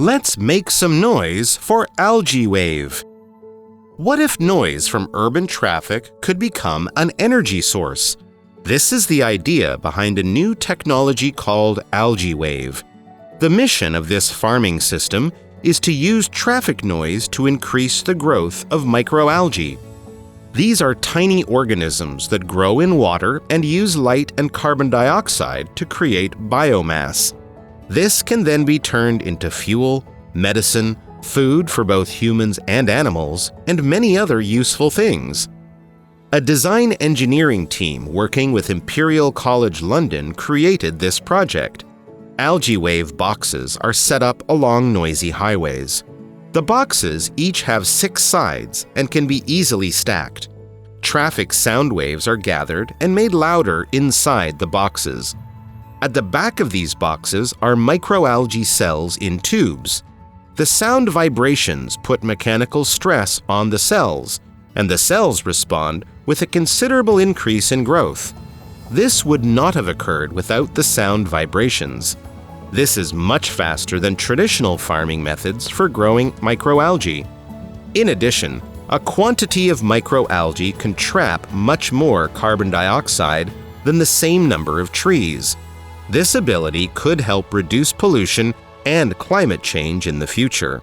Let's make some noise for AlgaeWave. What if noise from urban traffic could become an energy source? This is the idea behind a new technology called AlgaeWave. The mission of this farming system is to use traffic noise to increase the growth of microalgae. These are tiny organisms that grow in water and use light and carbon dioxide to create biomass. This can then be turned into fuel, medicine, food for both humans and animals, and many other useful things. A design engineering team working with Imperial College London created this project. AlgaeWave boxes are set up along noisy highways. The boxes each have 6 sides and can be easily stacked. Traffic sound waves are gathered and made louder inside the boxes. At the back of these boxes are microalgae cells in tubes. The sound vibrations put mechanical stress on the cells, and the cells respond with a considerable increase in growth. This would not have occurred without the sound vibrations. This is much faster than traditional farming methods for growing microalgae. In addition, a quantity of microalgae can trap much more carbon dioxide than the same number of trees. This ability could help reduce pollution and climate change in the future.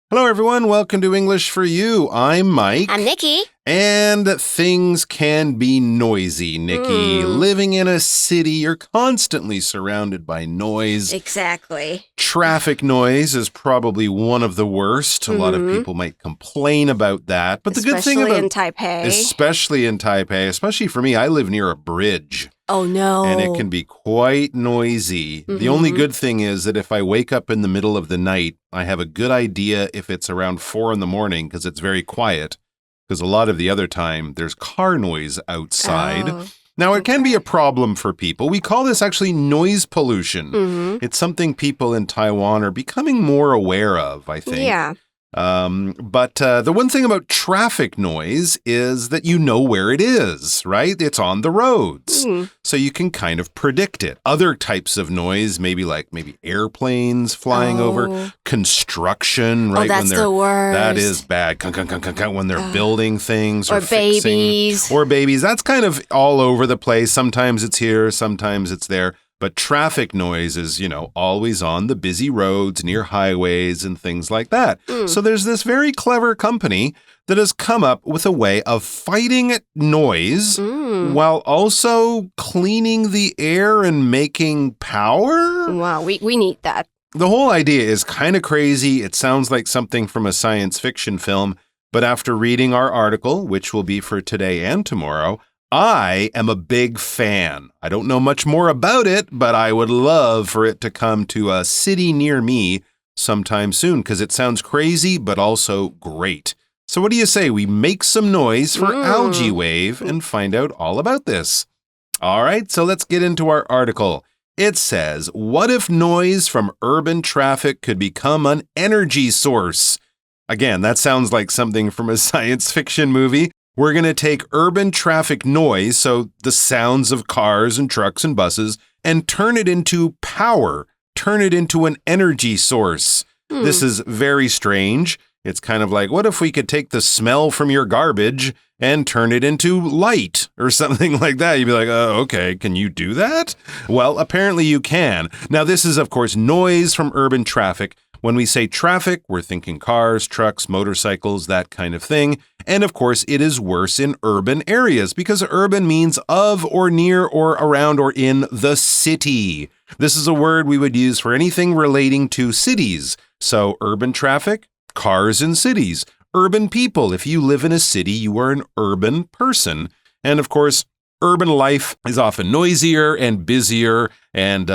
Hello everyone, welcome to English for You. I'm Mike. I'm Nikki. And things can be noisy, Nikki. Living in a city, you're constantly surrounded by noise. Exactly. Traffic noise is probably one of the worst. A lot of people might complain about that. But the good thing about especially in Taipei, especially for me, I live near a bridge. Oh, no. And it can be quite noisy. The only good thing is that if I wake up in the middle of the night, I have a good idea if it's around 4 in the morning because it's very quiet. Because a lot of the other time, there's car noise outside. Now, it can be a problem for people. We call this actually noise pollution. It's something people in Taiwan are becoming more aware of, I think. Yeah. But the one thing about traffic noise is that you know where it is, right? It's on the roads. So you can kind of predict it. Other types of noise, maybe airplanes flying over, construction, right? That's the worst. That is bad. When they're building things or babies. Or babies. That's kind of all over the place. Sometimes it's here, sometimes it's there. But traffic noise is, always on the busy roads, near highways and things like that. So there's this very clever company that has come up with a way of fighting noise while also cleaning the air and making power. Wow, we need that. The whole idea is kind of crazy. It sounds like something from a science fiction film. But after reading our article, which will be for today and tomorrow, I am a big fan. I don't know much more about it, but I would love for it to come to a city near me sometime soon because it sounds crazy, but also great. So what do you say we make some noise for AlgaeWave and find out all about this? All right, so let's get into our article. It says, what if noise from urban traffic could become an energy source? Again, that sounds like something from a science fiction movie. We're going to take urban traffic noise, so the sounds of cars and trucks and buses, and turn it into power, turn it into an energy source. This is very strange. It's kind of like, what if we could take the smell from your garbage and turn it into light or something like that? You'd be like, oh, okay, can you do that? Well, apparently you can. Now, this is, of course, noise from urban traffic. When we say traffic, we're thinking cars, trucks, motorcycles, that kind of thing. And of course, it is worse in urban areas because urban means of or near or around or in the city. This is a word we would use for anything relating to cities. So urban traffic, cars in cities. Urban people, if you live in a city, you are an urban person. And of course, urban life is often noisier and busier and,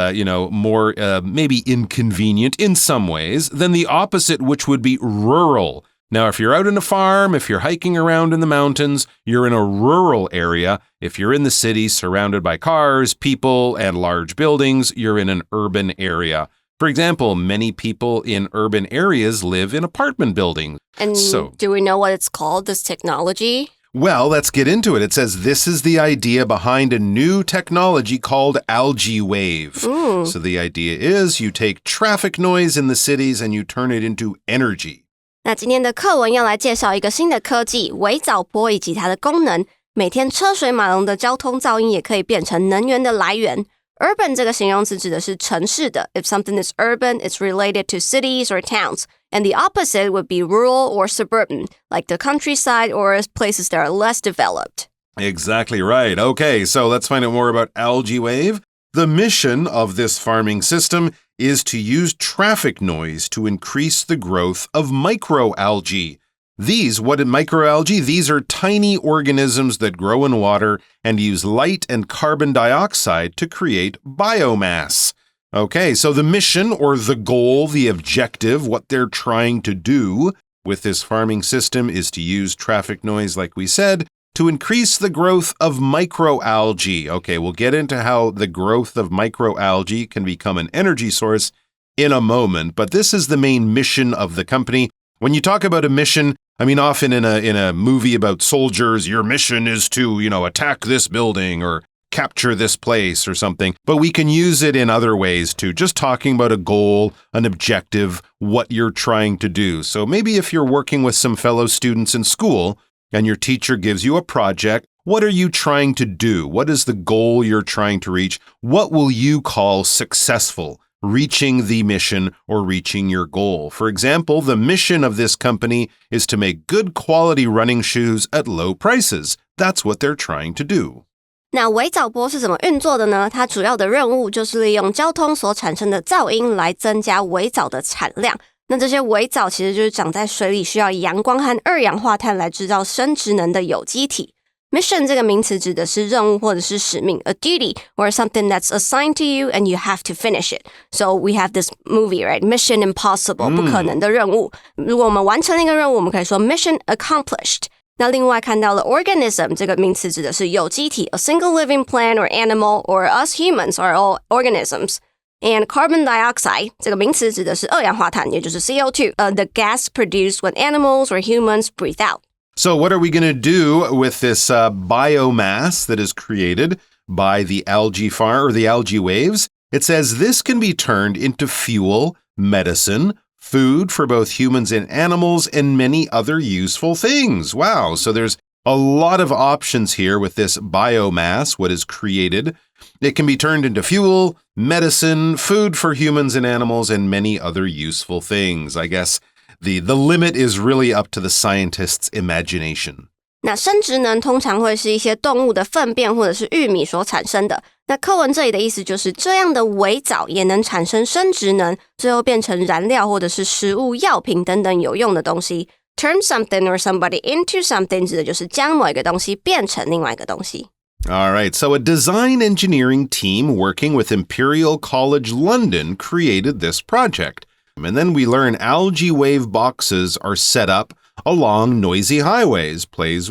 more maybe inconvenient in some ways than the opposite, which would be rural. Now, if you're out in a farm, if you're hiking around in the mountains, you're in a rural area. If you're in the city surrounded by cars, people, and large buildings, you're in an urban area. For example, many people in urban areas live in apartment buildings. And do we know what it's called, this technology? Well, let's get into it. It says this is the idea behind a new technology called AlgaeWave. Ooh. So the idea is you take traffic noise in the cities and you turn it into energy. 那今天的课文要来介绍一个新的科技微藻波以及它的功能。每天车水马龙的交通噪音也可以变成能源的来源。Urban 这个形容词指的是城市的。If something is urban, it's related to cities or towns. And the opposite would be rural or suburban, like the countryside or places that are less developed. Exactly right. Okay, so let's find out more about AlgaeWave. The mission of this farming system is to use traffic noise to increase the growth of microalgae. What are microalgae? These are tiny organisms that grow in water and use light and carbon dioxide to create biomass. Okay, so the mission or the goal, the objective, what they're trying to do with this farming system is to use traffic noise, like we said, to increase the growth of microalgae. Okay, we'll get into how the growth of microalgae can become an energy source in a moment, but this is the main mission of the company. When you talk about a mission, I mean, often in a movie about soldiers, your mission is to, attack this building or capture this place or something. But we can use it in other ways too, just talking about a goal, an objective, what you're trying to do. So maybe if you're working with some fellow students in school and your teacher gives you a project, what are you trying to do? What is the goal you're trying to reach? What will you call successful? Reaching the mission or reaching your goal. For example, the mission of this company is to make good quality running shoes at low prices. That's what they're trying to do. 那微藻波是怎么运作的呢？它主要的任务就是利用交通所产生的噪音来增加微藻的产量。那这些微藻其实就是长在水里，需要阳光和二氧化碳来制造生质能的有机体。Mission 这个名词指的是任务或者是使命 a duty or something that's assigned to you and you have to finish it. So we have this movie, right? Mission impossible, 不可能的任务。如果我们完成了一个任务，我们可以说 mission accomplished. 那另外看到了 organism 这个名词指的是有机体 a single living plant or animal or us humans are all organisms. And carbon dioxide 这个名词指的是二氧化碳，也就是 CO2, the gas produced when animals or humans breathe out. So what are we going to do with this biomass that is created by the algae farm or the algae waves? It says this can be turned into fuel, medicine, food for both humans and animals, and many other useful things. Wow. So there's a lot of options here with this biomass, what is created. It can be turned into fuel, medicine, food for humans and animals, and many other useful things. I guess the limit is really up to the scientist's imagination. 那生质能通常会是一些动物的粪便或者是玉米所产生的。那课文这里的意思就是这样的微藻也能产生生质能，最后变成燃料或者是食物、药品等等有用的东西。Turn something or somebody into something 指的就是将某一个东西变成另外一个东西。All right, so a design engineering team working with Imperial College London created this project. And then we learn AlgaeWave boxes are set up along noisy highways, places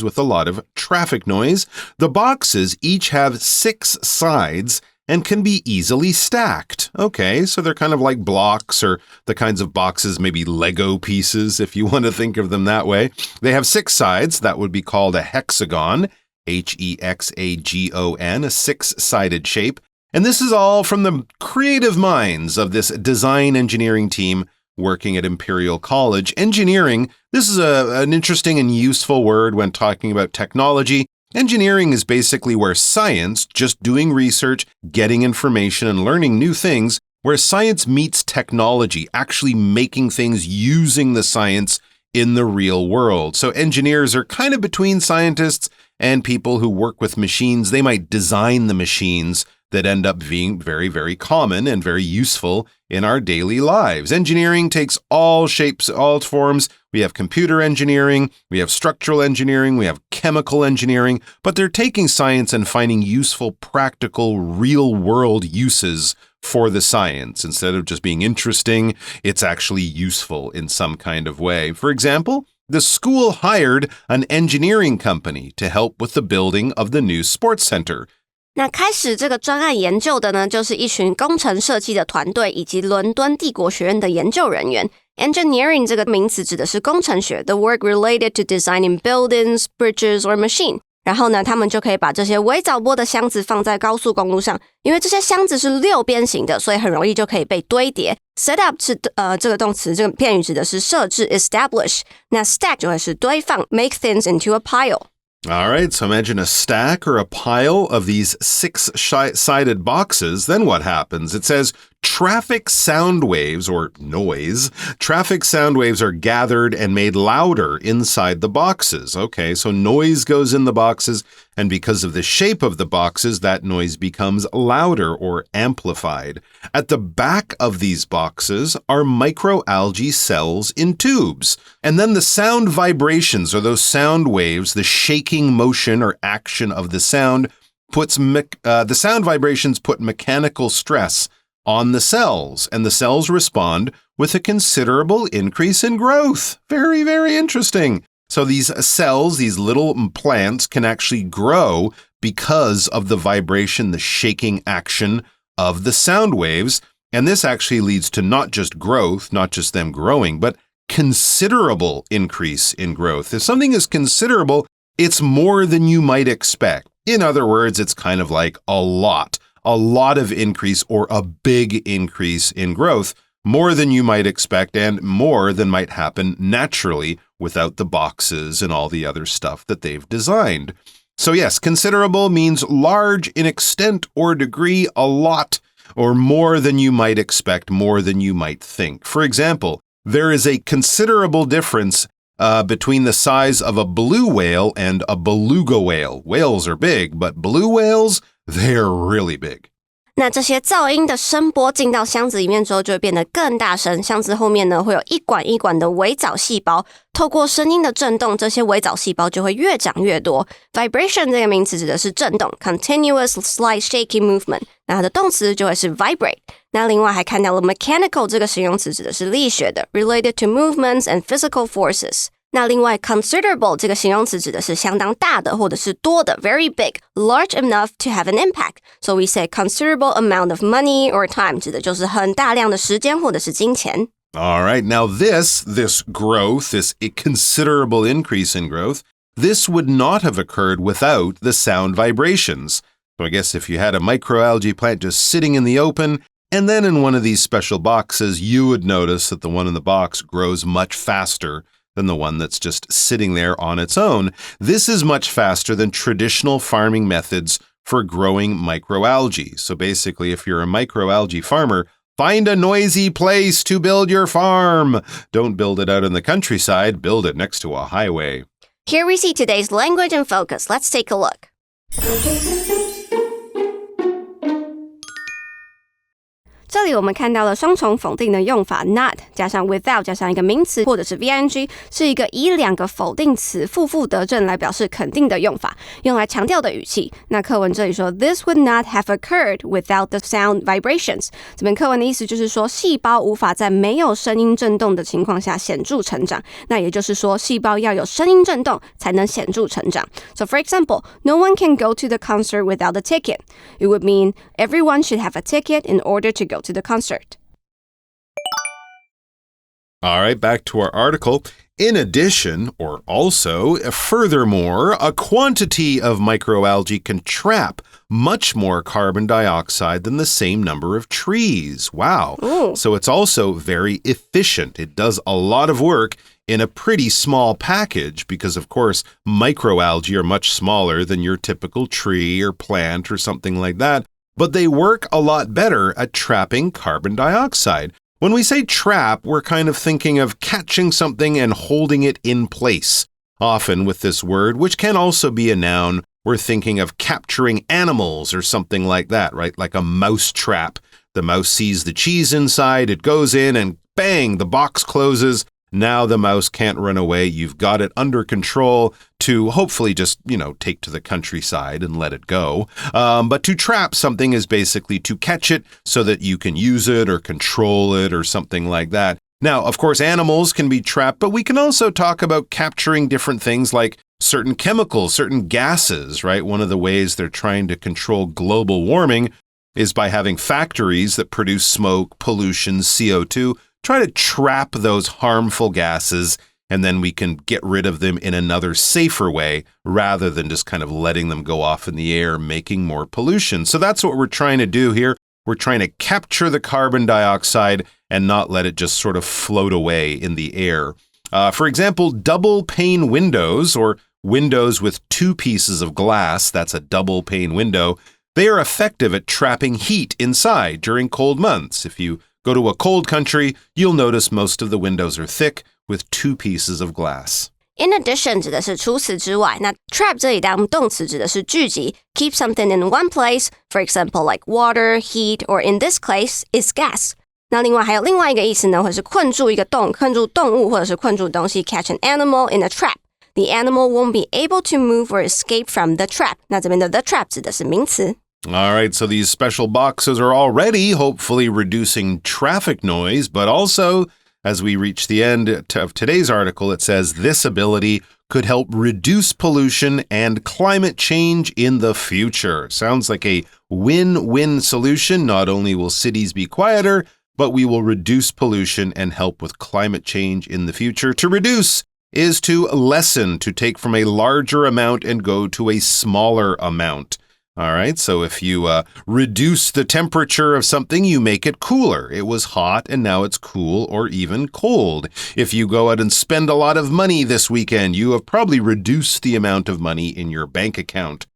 with a lot of traffic noise. The boxes each have 6 sides and can be easily stacked. Okay, so they're kind of like blocks or the kinds of boxes, maybe Lego pieces, if you want to think of them that way. They have 6 sides. That would be called a hexagon, Hexagon, a 6-sided shape. And this is all from the creative minds of this design engineering team working at Imperial College. Engineering, this is an interesting and useful word when talking about technology. Engineering is basically where science, just doing research, getting information, and learning new things, where science meets technology, actually making things using the science in the real world. So engineers are kind of between scientists and people who work with machines. They might design the machines that end up being very, very common and very useful in our daily lives. Engineering takes all shapes, all forms. We have computer engineering, we have structural engineering, we have chemical engineering, but they're taking science and finding useful, practical, real-world uses for the science. Instead of just being interesting, it's actually useful in some kind of way. For example, the school hired an engineering company to help with the building of the new sports center. 那开始这个专案研究的呢，就是一群工程设计的团队以及伦敦帝国学院的研究人员。Engineering 这个名词指的是工程学 the work related to designing buildings, bridges or machine。然后呢，他们就可以把这些微藻波的箱子放在高速公路上，因为这些箱子是六边形的，所以很容易就可以被堆叠。Set up 是这个动词，这个片语指的是设置 establish， 那 stack 就会是堆放 make things into a pile。All right, so imagine a stack or a pile of these six-sided boxes. Then what happens? It says traffic sound waves, or noise. Traffic sound waves are gathered and made louder inside the boxes. Okay, so noise goes in the boxes, and because of the shape of the boxes, that noise becomes louder or amplified. At the back of these boxes are microalgae cells in tubes. And then the sound vibrations, or those sound waves, the shaking motion or action of the sound, the sound vibrations put mechanical stress on the cells, and the cells respond with a considerable increase in growth. Very, very interesting. So these cells, these little plants, can actually grow because of the vibration, the shaking action of the sound waves. And this actually leads to not just growth, not just them growing, but considerable increase in growth. If something is considerable, it's more than you might expect. In other words, it's kind of like a lot of increase or a big increase in growth, more than you might expect and more than might happen naturally without the boxes and all the other stuff that they've designed. So yes, considerable means large in extent or degree, a lot, or more than you might expect, more than you might think. For example, there is a considerable difference between the size of a blue whale and a beluga whale. Whales are big, but blue whales, they're really big. 那这些噪音的声波进到箱子里面之后就会变得更大声，箱子后面呢会有一管一管的微藻细胞，透过声音的震动，这些微藻细胞就会越长越多。Vibration 这个名词指的是震动 continuous slight shaky movement， 那它的动词就会是 vibrate。那另外还看到了 mechanical 这个形容词指的是力学的 related to movements and physical forces。那另外 considerable 这个形容词指的是相当大的或者是多的 very big, large enough to have an impact. So we say considerable amount of money or time 指的就是很大量的时间或者是金钱。All right, now this growth, this considerable increase in growth, this would not have occurred without the sound vibrations. So I guess if you had a microalgae plant just sitting in the open, and then in one of these special boxes, you would notice that the one in the box grows much faster than the one that's just sitting there on its own. This is much faster than traditional farming methods for growing microalgae. So basically, if you're a microalgae farmer, find a noisy place to build your farm. Don't build it out in the countryside, build it next to a highway. Here we see today's language and focus. Let's take a look. 这里我们看到了双重否定的用法 not 加上 without 加上一个名词或者是 VING 是一个以两个否定词负负得正来表示肯定的用法，用来强调的语气。那课文这里说 This would not have occurred without the sound vibrations。 这边课文的意思就是说细胞无法在没有声音震动的情况下显著成长，那也就是说细胞要有声音震动才能显著成长。 So for example, no one can go to the concert without a ticket. It would mean everyone should have a ticket in order to go to the concert. All right, back to our article. In addition, or also, furthermore, a quantity of microalgae can trap much more carbon dioxide than the same number of trees. Wow. Ooh. So it's also very efficient. It does a lot of work in a pretty small package because, of course, microalgae are much smaller than your typical tree or plant or something like that. But they work a lot better at trapping carbon dioxide. When we say trap, we're kind of thinking of catching something and holding it in place. Often with this word, which can also be a noun, we're thinking of capturing animals or something like that, right? Like a mouse trap. The mouse sees the cheese inside, it goes in and bang, the box closes. Now the mouse can't run away. You've got it under control to hopefully just, take to the countryside and let it go. But to trap something is basically to catch it so that you can use it or control it or something like that. Now, of course, animals can be trapped, but we can also talk about capturing different things like certain chemicals, certain gases, right? One of the ways they're trying to control global warming is by having factories that produce smoke, pollution, CO2 try to trap those harmful gases, and then we can get rid of them in another safer way rather than just kind of letting them go off in the air, making more pollution. So that's what we're trying to do here. We're trying to capture the carbon dioxide and not let it just sort of float away in the air. For example, double pane windows, or windows with two pieces of glass, that's a double pane window, they are effective at trapping heat inside during cold months. If you go to a cold country, you'll notice most of the windows are thick with two pieces of glass. In addition 指的是除此之外，那 trap 这里当动词指的是聚集 keep something in one place, for example like water, heat, or in this case is gas. 那另外还有另外一个意思呢，会是困住一个困住动物或者是困住东西 catch an animal in a trap. The animal won't be able to move or escape from the trap. 那这边的 the trap 指的是名词。All right, so these special boxes are already hopefully reducing traffic noise, but also, as we reach the end of today's article, it says this ability could help reduce pollution and climate change in the future. Sounds like a win-win solution. Not only will cities be quieter, but we will reduce pollution and help with climate change in the future. To reduce is to lessen, to take from a larger amount and go to a smaller amount. All right, so if you reduce the temperature of something, you make it cooler. It was hot and now it's cool or even cold. If you go out and spend a lot of money this weekend, you have probably reduced the amount of money in your bank account.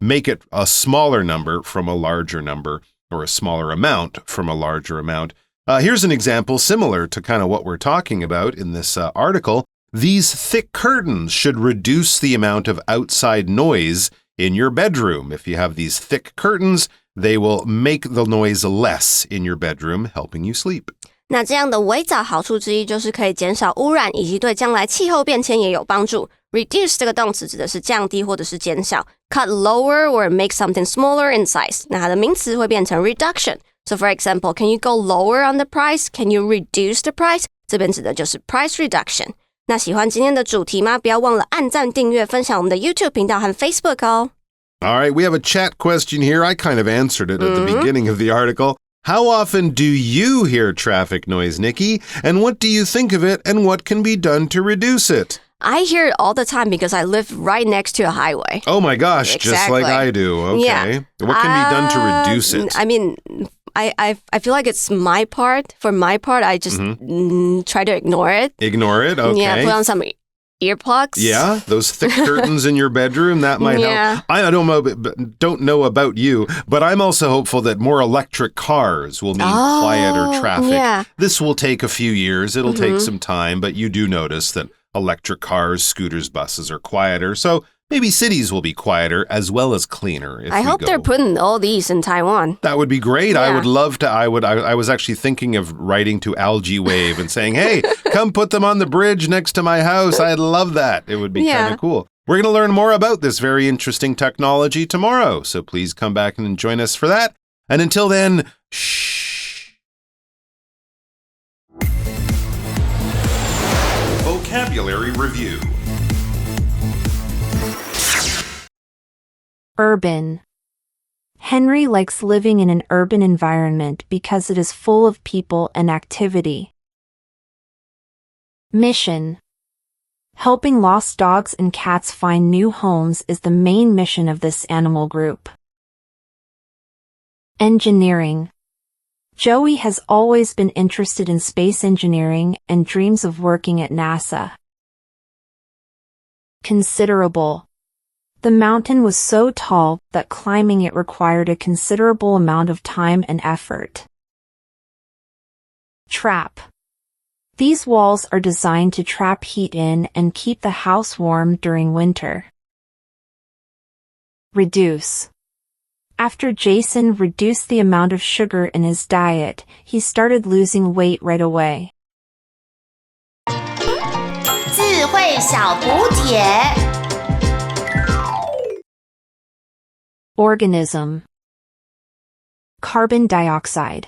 Make it a smaller number from a larger number, or a smaller amount from a larger amount. Here's an example similar to kind of what we're talking about in this article. These thick curtains should reduce the amount of outside noise in your bedroom. If you have these thick curtains, they will make the noise less in your bedroom, helping you sleep. 那这样的微藻好处之一就是可以减少污染，以及对将来气候变迁也有帮助。Reduce 这个动词指的是降低或者是减少。Cut lower or make something smaller in size. 那它的名词会变成 reduction. So for example, can you go lower on the price? Can you reduce the price? 这边指的就是 price reduction. 那喜欢今天的主题吗？不要忘了按赞、订阅、分享我们的 YouTube 频道和 Facebook 哦。All right, we have a chat question here. I kind of answered it at the beginning of the article. How often do you hear traffic noise, Nikki? And what do you think of it? And what can be done to reduce it? I hear it all the time because I live right next to a highway. Oh my gosh, Exactly. just like I do. Okay. Yeah. What can be done to reduce it? I mean, I feel like it's my part. For my part, I just try to ignore it. Ignore it? Okay. Yeah, put on some earplugs. Yeah, those thick curtains in your bedroom, that might help. I don't know about you, but I'm also hopeful that more electric cars will mean quieter traffic. Yeah. This will take a few years. It'll take some time, but you do notice that electric cars, scooters, buses are quieter. So maybe cities will be quieter as well as cleaner. I hope they're putting all these in Taiwan. That would be great. Yeah. I would love to. I was actually thinking of writing to AlgaeWave and saying, hey, come put them on the bridge next to my house. I'd love that. It would be kind of cool. We're going to learn more about this very interesting technology tomorrow. So please come back and join us for that. And until then, shh. Vocabulary Review. Urban. Henry likes living in an urban environment because it is full of people and activity. Mission. Helping lost dogs and cats find new homes is the main mission of this animal group. Engineering. Joey has always been interested in space engineering and dreams of working at NASA. Considerable. The mountain was so tall that climbing it required a considerable amount of time and effort. Trap. These walls are designed to trap heat in and keep the house warm during winter. Reduce. After Jason reduced the amount of sugar in his diet, he started losing weight right away. 智慧小补帖。Organism. Carbon dioxide.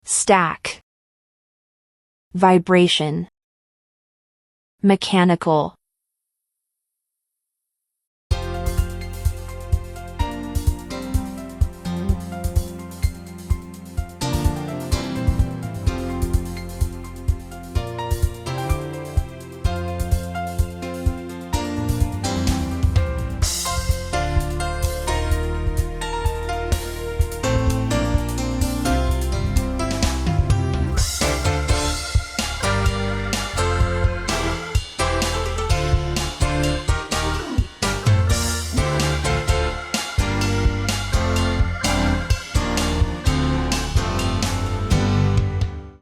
Stack. Vibration. Mechanical.